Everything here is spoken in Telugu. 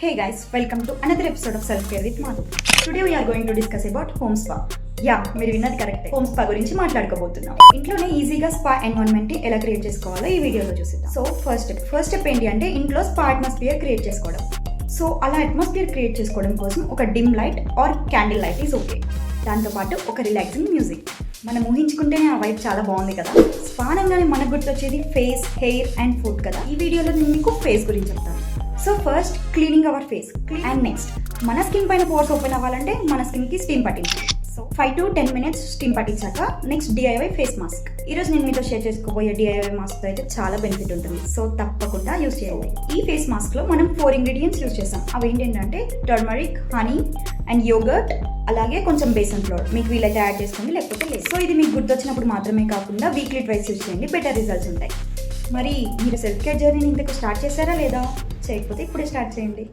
Hey guys, welcome to another episode of Self Care with Madhu. Today we are going to discuss about home spa. మీరు విన్నది కరెక్టే. హోమ్ స్పా గురించి మాట్లాడుకోబోతున్నాం. ఇంట్లోనే ఈజీగా స్పా ఎన్వైరన్మెంట్ ని ఎలా క్రియేట్ చేసుకోవాలో ఈ వీడియోలో చూసిద్దాం. సో ఫస్ట్ స్టెప్ ఏంటి అంటే ఇంట్లో స్పా అట్మాస్ఫియర్ క్రియేట్ చేసుకోవడం. సో అలా అట్మాస్ఫియర్ క్రియేట్ చేసుకోవడం కోసం ఒక dim light or candle light is okay. దాంతోపాటు ఒక రిలాక్సింగ్ మ్యూజిక్. మనం ఊహించుకుంటేనే ఆ వైబ్ చాలా బాగుంది కదా. స్పా అనగానే మనకు గుర్తొచ్చేది ఫేస్, హెయిర్ అండ్ ఫుడ్ కదా. ఈ వీడియోలో నేను మీకు ఫేస్ గురించి చెప్తాను. So first cleaning our face and next మన స్కిన్ పైన పోర్స్ ఓపెన్ అవ్వాలంటే మన స్కిన్ కి స్టీమ్ పట్టించాలి. సో 5 to 10 minutes స్టీమ్ పట్టించాక నెక్స్ట్ DIY ఫేస్ మాస్క్. ఈరోజు నేను మీతో షేర్ చేసుకోబోయే DIY మాస్క్ అయితే చాలా బెనిఫిట్ ఉంటుంది. సో తప్పకుండా యూజ్ చేయండి. ఈ ఫేస్ మాస్క్ లో మనం 4 ingredients యూజ్ చేస్తాం. అవి ఏంటంటే టర్మరిక్, హనీ అండ్ యోగర్ట్, అలాగే కొంచెం బేసన్ ఫ్లోర్. మీకు వీలైతే యాడ్ చేసుకోండి, లేకపోతే లేదు. సో ఇది మీకు గుర్తొచ్చినప్పుడు మాత్రమే కాకుండా వీక్లీ ట్వైస్ యూజ్ చేయండి, బెటర్ రిజల్ట్స్ ఉంటాయి. మరి మీరు సెల్ఫ్ కేర్ జర్నీని ఇంతకు స్టార్ట్ చేశారా లేదా? చేయకపోతే ఇప్పుడే స్టార్ట్ చేయండి.